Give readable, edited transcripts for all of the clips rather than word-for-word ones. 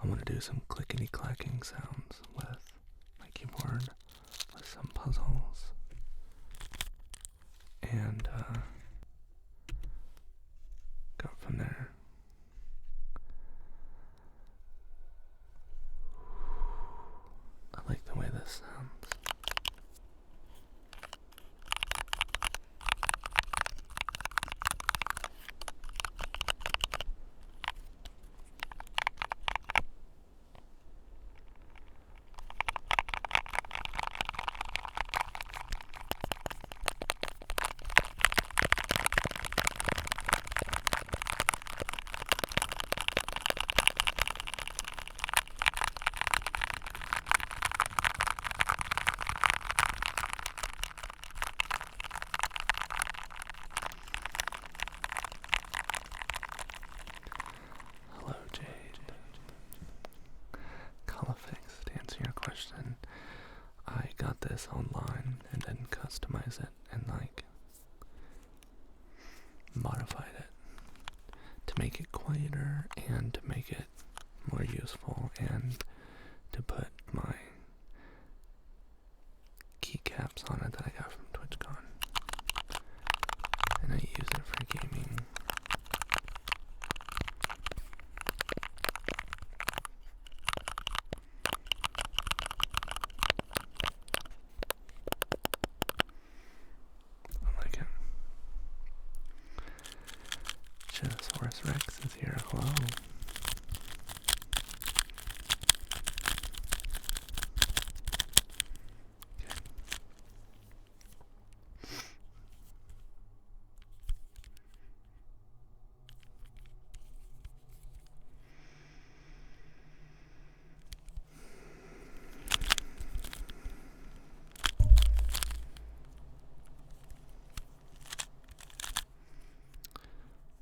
I want to do some clickety clacking sounds with my keyboard, with some puzzles, and go from there. I like the way this sounds. Hello, Jade. Colorfix, to answer your question, I got this online and then customized it and modified it to make it quieter and to make it more useful and to put my keycaps on it that I got from TwitchCon. And I use it for gaming. I like it. Cheetosaurus Rex is here. Hello.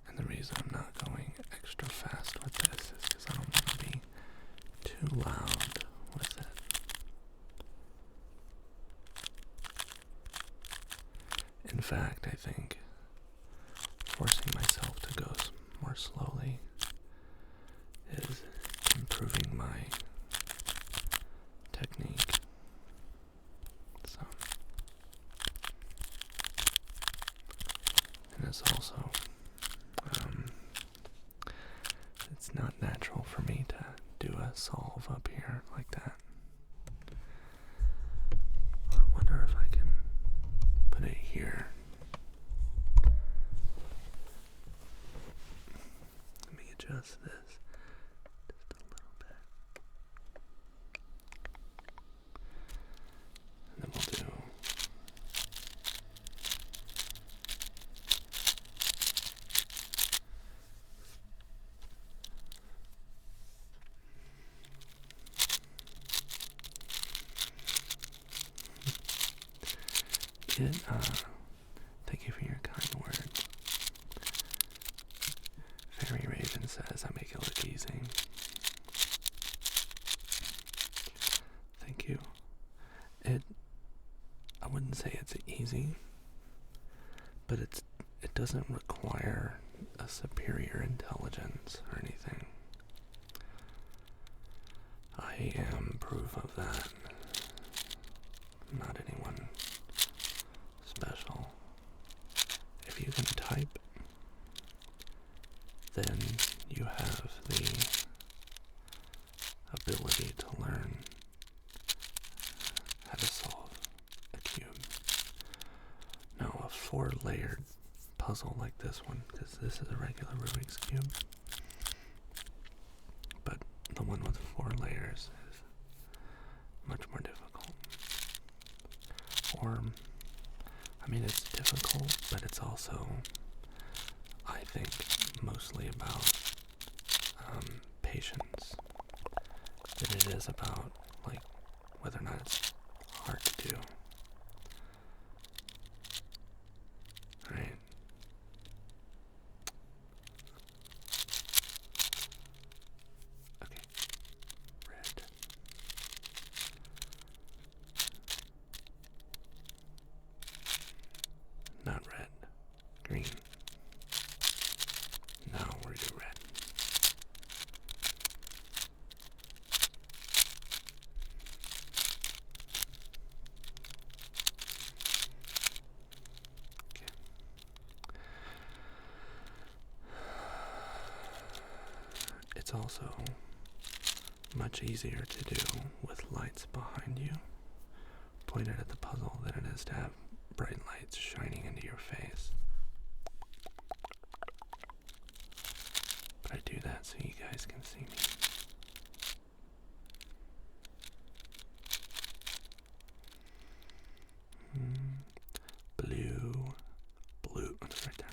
And the reason I'm not going extra fast with this is because I don't want to be too loud with it. In fact, I think forcing myself to go more slowly is improving my technique. So, and it's also, it's not natural for me to do a solve up here like that. I wonder if I can put it here. Let me adjust this just a little bit. And then we'll do thank you for your kind words. Fairy Raven says I make it look easy. Thank you. I wouldn't say it's easy, but it doesn't require a superior intelligence or anything. I am proof of that. I'm not anyone special. If you can type, then you have the ability to learn how to solve a cube. Now, a 4-layered puzzle like this one, because this is a regular Rubik's Cube, but the one with 4 layers is much more difficult. Or, I mean, it's difficult, but it's also, I think, mostly about patience than it is about, whether or not it's hard to do. Right? Okay. Red. Not red. Green. Now we're do red. it's also much easier to do with lights behind you pointed at the puzzle than it is to have bright lights shining into your face. But I do that so you guys can see me. Blue, it's right there.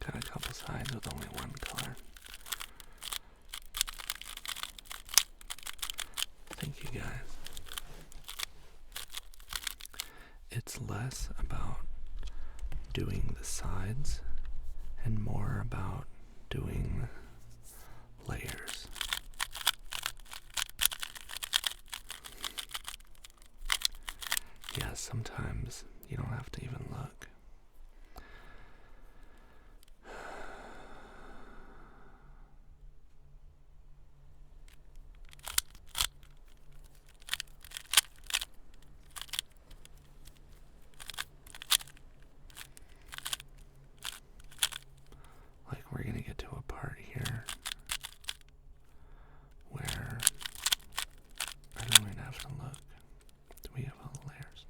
Got a couple sides with only one color. Thank you guys. It's less about doing the sides and more about doing layers. Yeah, sometimes you don't have to even look. Like, we're gonna get to a part here where I don't even have to look. Do we have all the layers?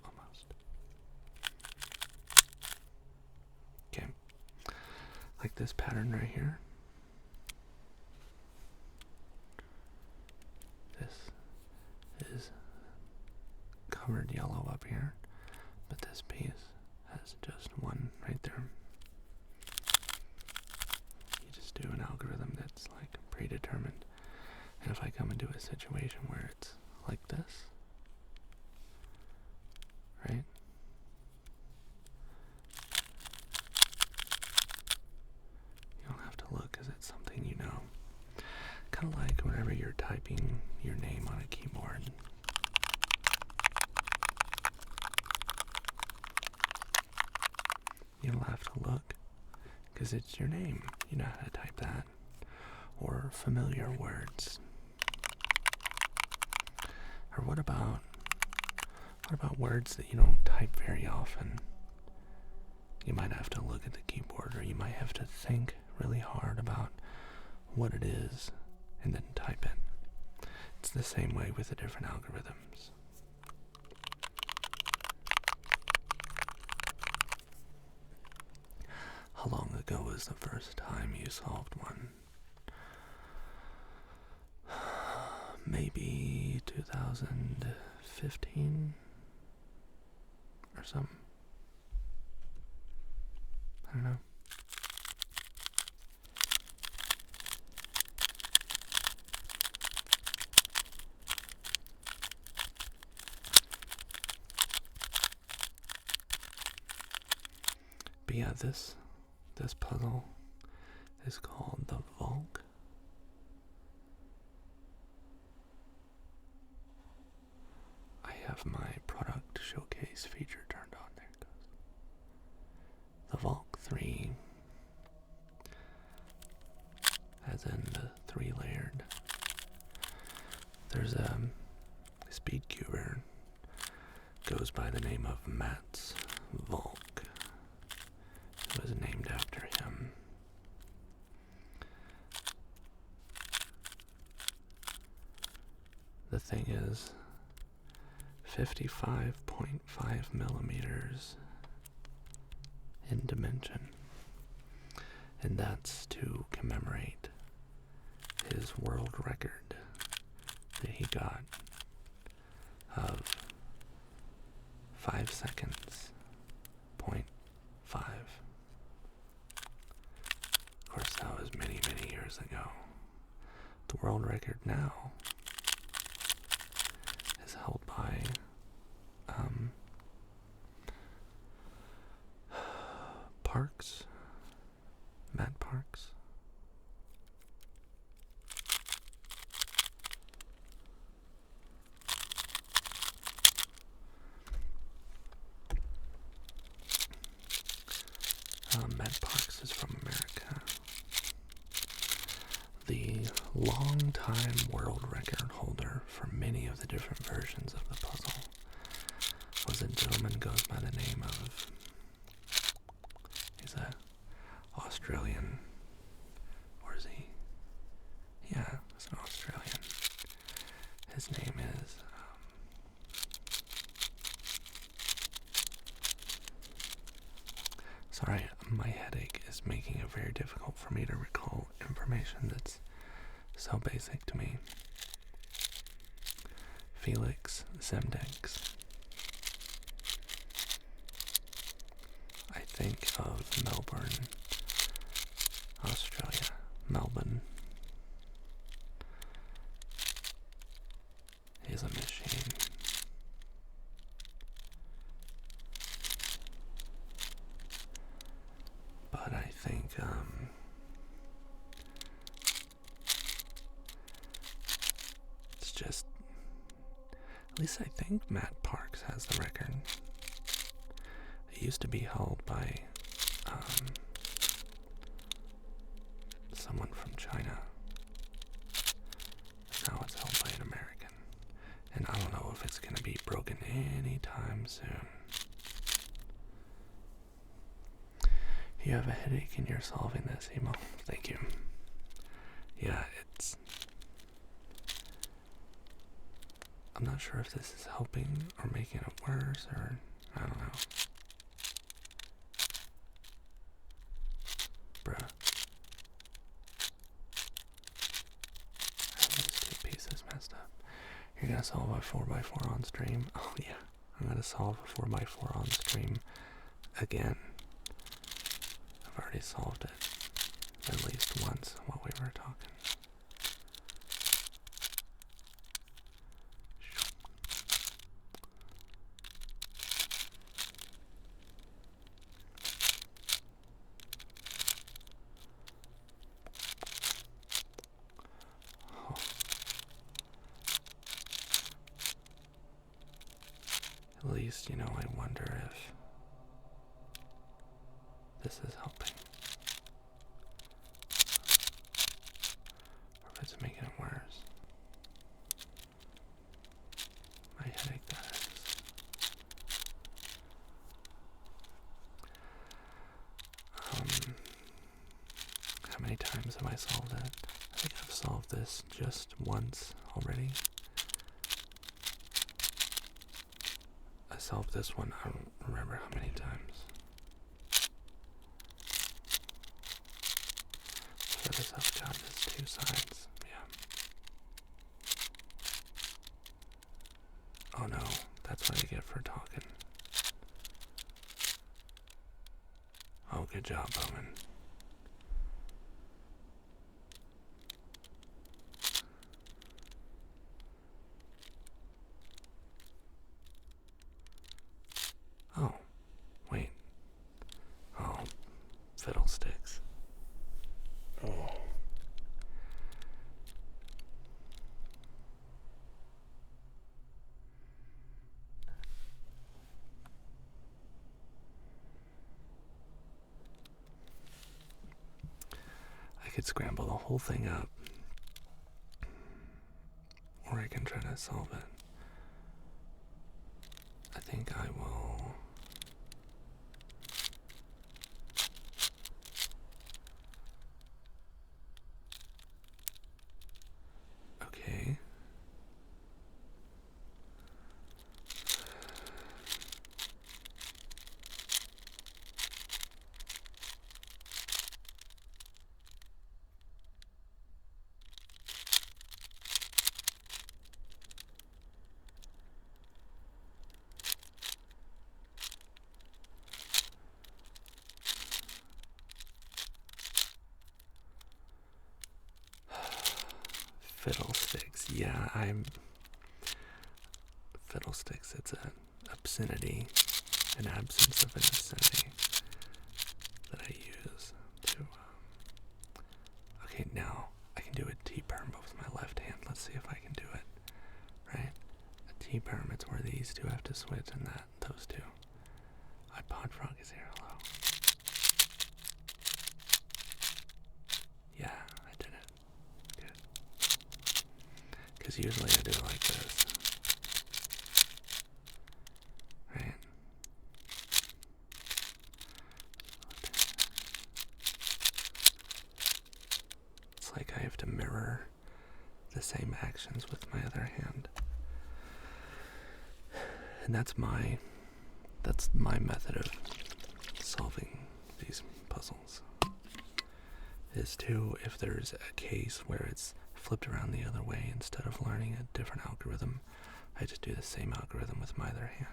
Almost. Okay. Like this pattern right here. This is covered yellow up here, but this piece has just one right there. You just do an algorithm that's like predetermined. And if I come into a situation where it's like this, right? You don't have to look because it's something you know. Kind of like whenever you're typing your name on a keyboard. You don't have to look because it's your name. You know how to type that. Or familiar words. Or what about words that you don't type very often? You might have to look at the keyboard, or you might have to think really hard about what it is and then type it. It's the same way with the different algorithms. How long ago was the first time you solved one? Maybe 2015 or something. I don't know. But yeah, this puzzle is called the Volk. I have my product showcase feature turned on. There it goes. The Volk 3, as in the 3-layered. There's a speed cuber, goes by the name of Matt's Volk. It was named after him. The thing is 55.5 millimeters in dimension, and that's to commemorate his world record that he got of 5 seconds The world record now is held by Parks, Matt Parks. Matt Parks is from America. The long-time world record holder for many of the different versions of the puzzle was a gentleman goes by the name of, he's a Australian, or is he? Yeah, he's an Australian. His name is, sorry, my headache is making it very difficult for me to recall information that's so basic to me. Felix Zemdegs. I think of Melbourne, Australia. Melbourne. He's a machine. But I think, it's just, at least I think Matt Parks has the record. It used to be held by, someone from China. Now it's held by an American. And I don't know if it's going to be broken anytime soon. You have a headache and you're solving this, Emo. Thank you. Yeah, I'm not sure if this is helping or making it worse, or I don't know. Bruh. I have these two pieces messed up. You're gonna solve a 4x4 on stream? Oh yeah, I'm gonna solve a 4x4 on stream again. I've already solved it at least once while we were talking. Oh. At least, I wonder if this is helping. Or if it's making it worse. My headache, that is. How many times have I solved it? I think I've solved this just once already. I solved this one, I don't remember how many times. So this I've got is two sides, yeah. Oh no, that's what I get for talking. Oh, good job, Bowman. Oh, wait. Oh, fiddlesticks. Oh. I could scramble the whole thing up, or I can try to solve it. I think I will. Okay. Fiddlesticks. Yeah, Fiddlesticks, it's an obscenity, an absence of an obscenity that I use to, okay, now I can do a T-perm with my left hand. Let's see if I can do it, right? A T-perm, it's where these two have to switch and those two. iPod Frog is here, hello. Yeah, I did it. Good. Because usually I do it like this. Right? It's like I have to mirror the same actions with my other hand. And that's my method of solving these puzzles. Is to, if there's a case where it's flipped around the other way, instead of learning a different algorithm, I just do the same algorithm with my other hand.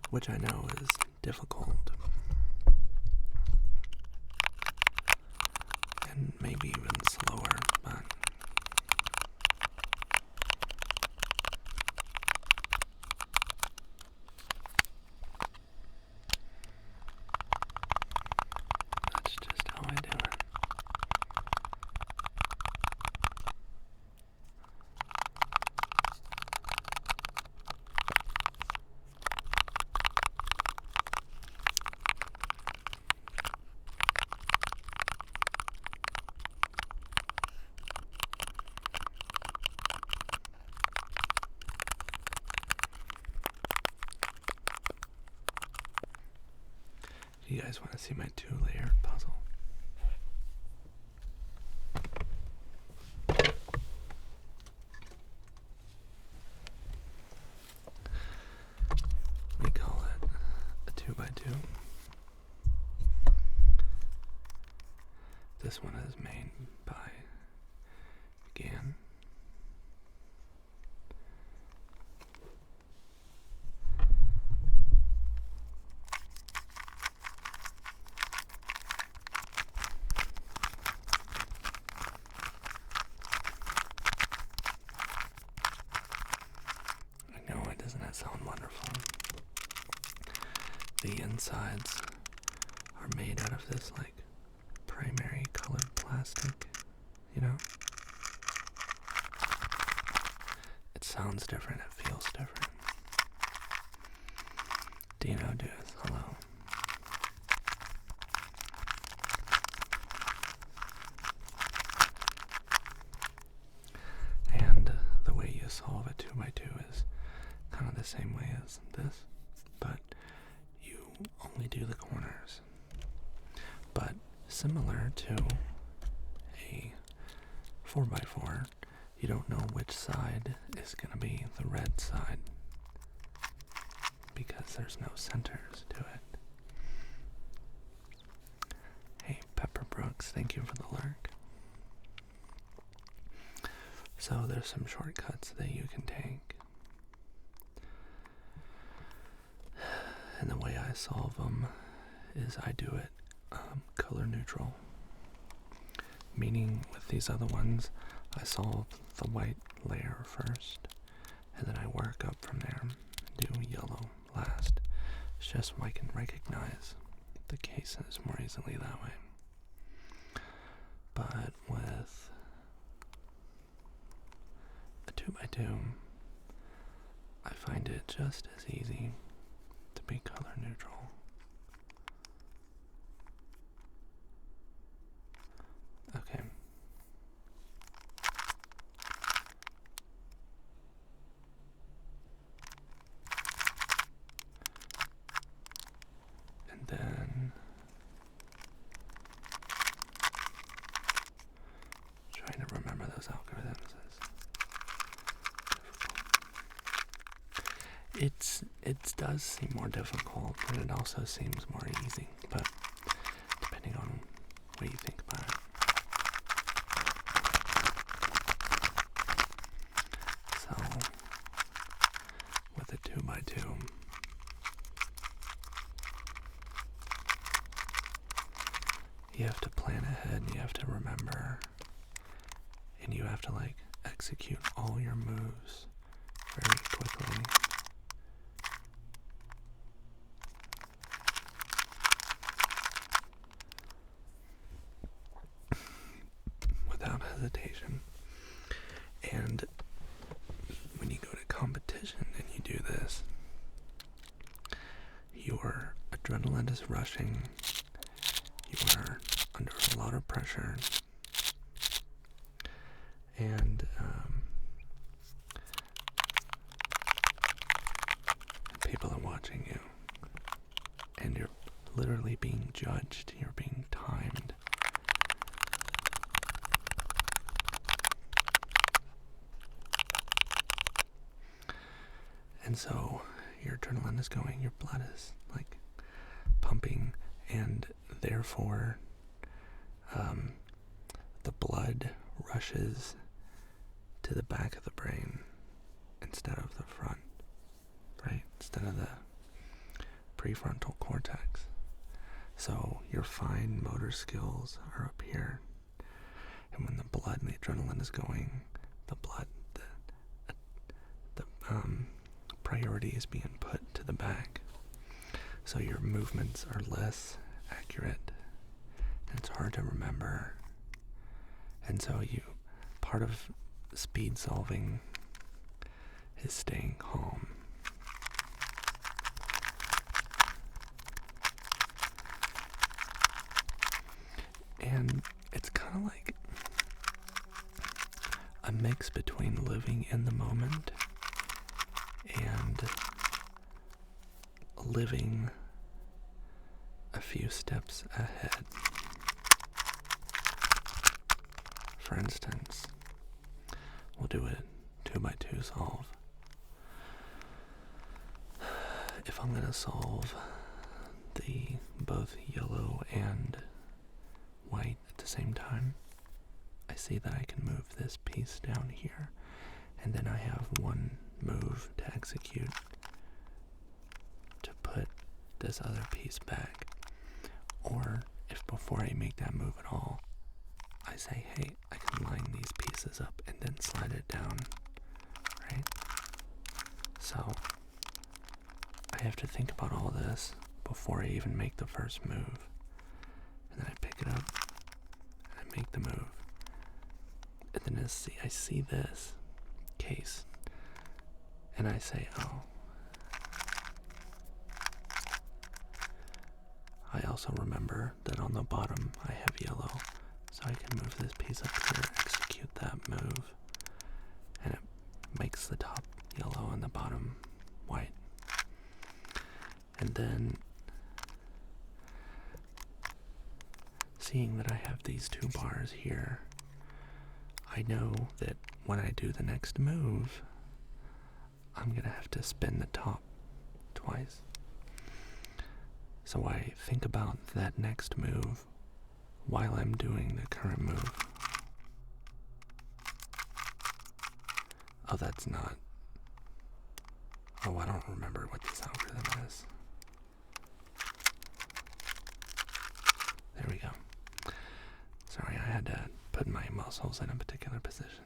Which I know is difficult. And maybe even slower, but that's just how I do it. You guys want to see my 2-layered puzzle? We call it a 2x2. This one is made by Gan. Doesn't that sound wonderful? The insides are made out of this like primary colored plastic, you know? It sounds different, it feels different. Dino Dudes, hello. And the way you solve a 2x2 is kind of the same way as this, but you only do the corners. But similar to a 4x4, you don't know which side is going to be the red side because there's no centers to it. Hey, Pepper Brooks, thank you for the lurk. So there's some shortcuts that you can take. And the way I solve them is I do it color neutral. Meaning with these other ones, I solve the white layer first, and then I work up from there, do yellow last. It's just so I can recognize the cases more easily that way. But with a 2x2, I find it just as easy to be color neutral. Okay. And then trying to remember those algorithms is difficult. It does seem more difficult, but it also seems more easy, but depending on what you think about it. So, with a 2x2, execute all your moves very quickly. Without hesitation. And when you go to competition and you do this, your adrenaline is rushing, you are under a lot of pressure, and people are watching you, and you're literally being judged, you're being timed. And so your adrenaline is going, your blood is like pumping, and therefore the blood rushes to the back of the brain instead of the front, right? Instead of the prefrontal cortex. So your fine motor skills are up here, and when the blood and the adrenaline is going, the priority is being put to the back. So your movements are less accurate, and it's hard to remember. And so part of speed solving is staying calm. And it's kind of like a mix between living in the moment and living a few steps ahead. For instance, we'll do a 2x2 solve. If I'm going to solve the both yellow and white at the same time, I see that I can move this piece down here, and then I have one move to execute to put this other piece back. Or if before I make that move at all, I say, hey, I can line these pieces up and then slide it down, right? So I have to think about all this before I even make the first move. And then I pick it up and I make the move. And then I see this case and I say, oh. I also remember that on the bottom I have yellow, so I can move this piece up here, execute that move, and it makes the top yellow and the bottom white. And then, seeing that I have these two bars here, I know that when I do the next move, I'm gonna have to spin the top twice. So I think about that next move while I'm doing the current move. Oh, that's not. Oh, I don't remember what this algorithm is. There we go. Sorry, I had to put my muscles in a particular position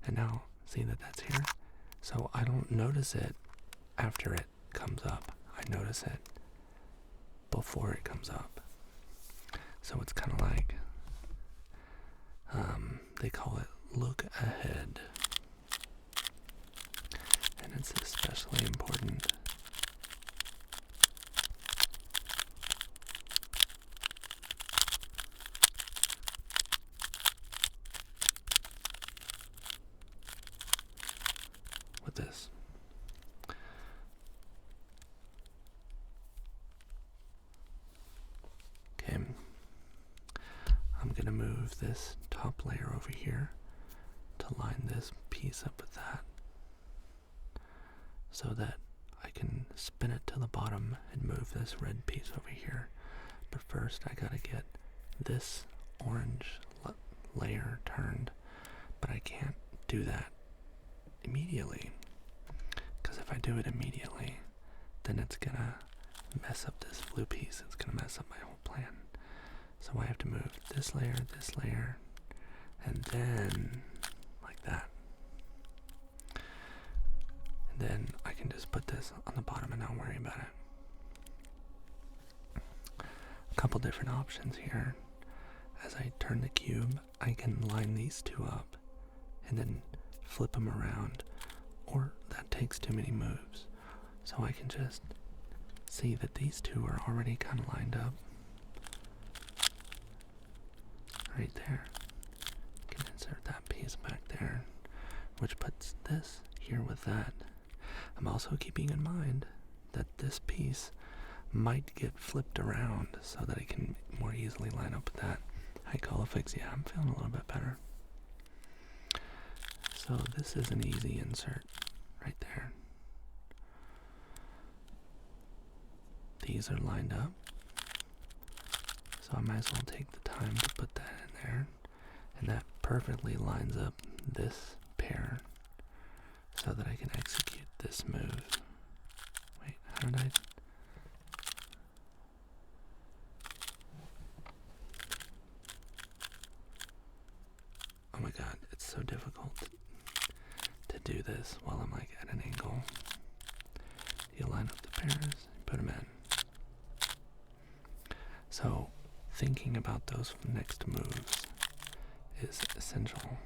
and now see that that's here. So I don't notice it after it comes up. I notice it before it comes up. So it's kind of like, they call it look ahead. And it's especially important with this. Okay, I'm gonna move this top layer over here to line this piece up with that, so that I can spin it to the bottom and move this red piece over here. But first I gotta get this orange layer turned, but I can't do that immediately, because if I do it immediately, then it's gonna mess up this blue piece. It's gonna mess up my whole plan. So I have to move this layer, and then like that. And then I can just put this on the bottom and not worry about it. A couple different options here. As I turn the cube, I can line these two up and then flip them around, or that takes too many moves. So I can just see that these two are already kind of lined up right there. I can insert that piece back there, which puts this here with that. I'm also keeping in mind that this piece might get flipped around so that I can more easily line up with that. Hi Colifix, yeah, I'm feeling a little bit better. So this is an easy insert right there. These are lined up, so I might as well take the time to put that in there, and that perfectly lines up this pair so that I can execute this move. Wait, how did I? Oh my god, it's so difficult to do this while I'm like at an angle. You line up the pairs, put them in. So thinking about those next moves is essential.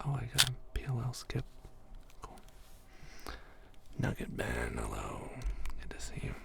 Oh, I got a PLL skip. Cool. Nugget Man, hello. Good to see you.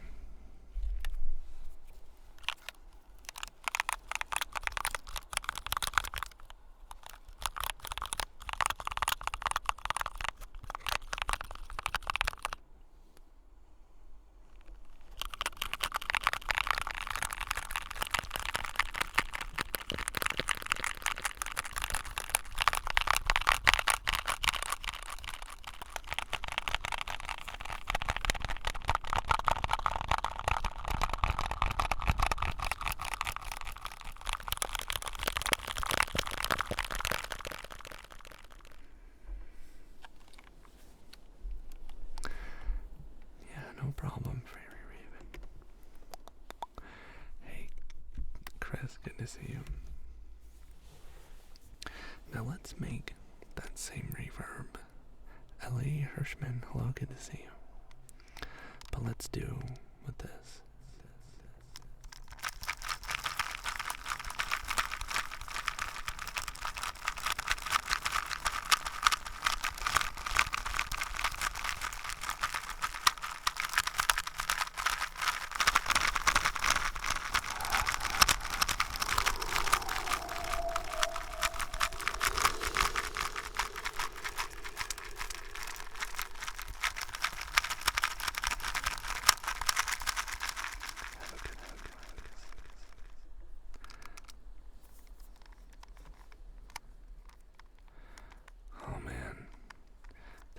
No problem, Fairy Raven. Hey, Chris, good to see you. Now let's make that same reverb. Ellie Hirschman, hello, good to see you. But let's do with this.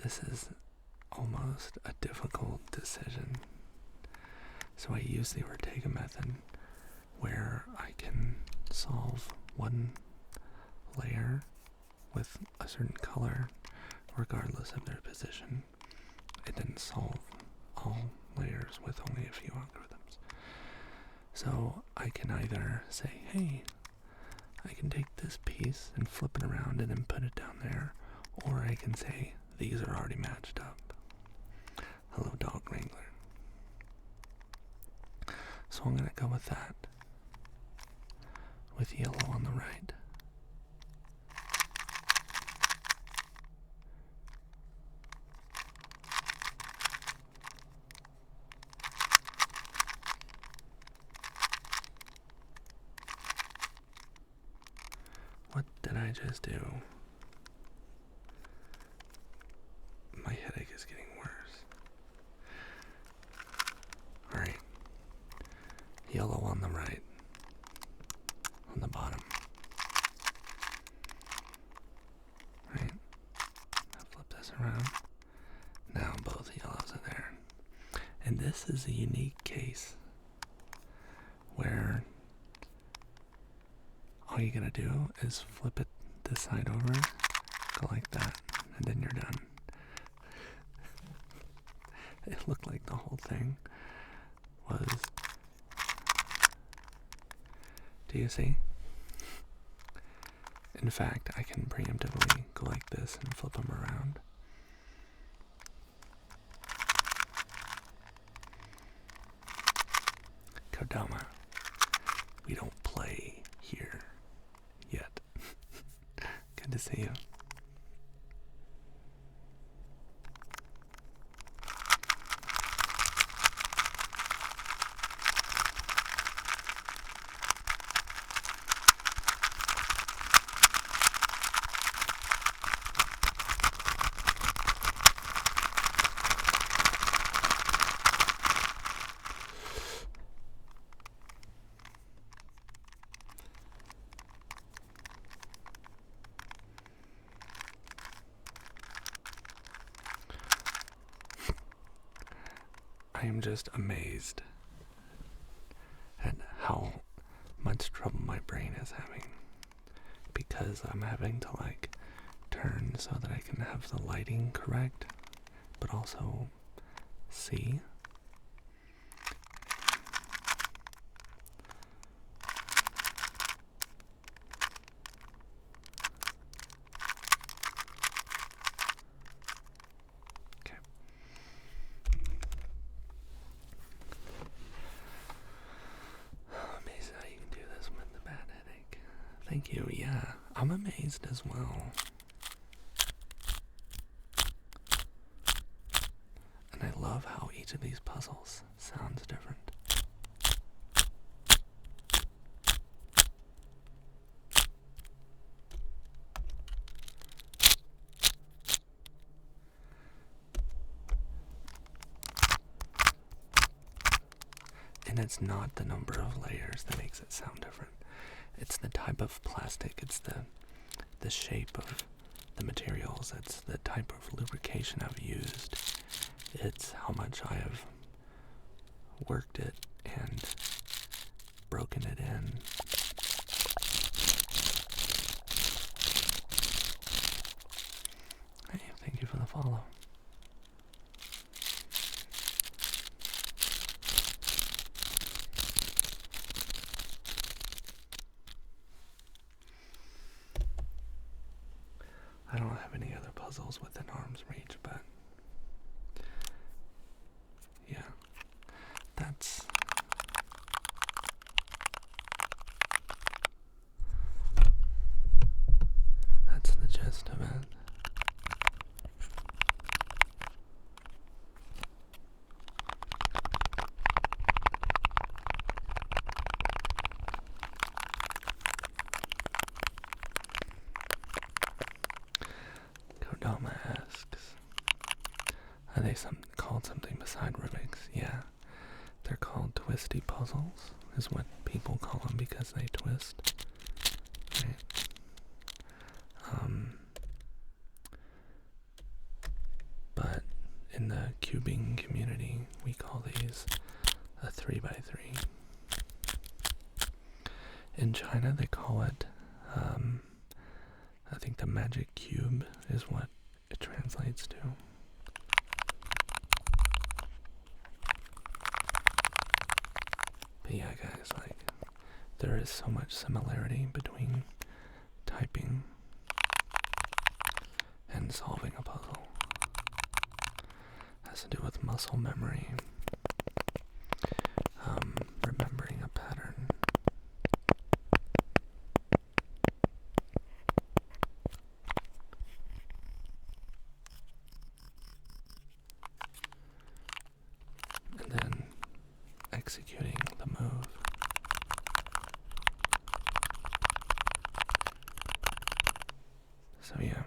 This is almost a difficult decision. So I use the Ortega method where I can solve one layer with a certain color regardless of their position. It didn't solve all layers with only a few algorithms. So I can either say, hey, I can take this piece and flip it around and then put it down there, or I can say, these are already matched up. Hello, Dog Wrangler. So I'm going to go with that, with yellow on the right. What did I just do? My headache is getting worse. Alright. Yellow on the right. On the bottom. Right. Now flip this around. Now both yellows are there. And this is a unique case where all you gotta do is flip it this side over, go like that, and then you're done. It looked like the whole thing was... Do you see? In fact, I can preemptively go like this and flip them around. Kodama, we don't play here yet. Good to see you. I am just amazed at how much trouble my brain is having, because I'm having to like turn so that I can have the lighting correct, but also see. Thank you, yeah, I'm amazed as well. And I love how each of these puzzles sounds different. And it's not the number of layers that makes it sound different. It's the type of plastic, it's the shape of the materials, it's the type of lubrication I've used, it's how much I have worked it and broken it in. Hey, thank you for the follow. I don't have any other puzzles within arm's reach, but yeah, that's the gist of it. Kodama asks, are they called something beside Rubik's? Yeah, they're called twisty puzzles, is what people call them because they twist. Right? But in the cubing community, we call these a 3x3. In China, they call it, I think the magic cube is what it translates to. But yeah, guys, like, there is so much similarity between typing and solving a puzzle. It has to do with muscle memory, remembering a pattern. And then executing the move. So yeah.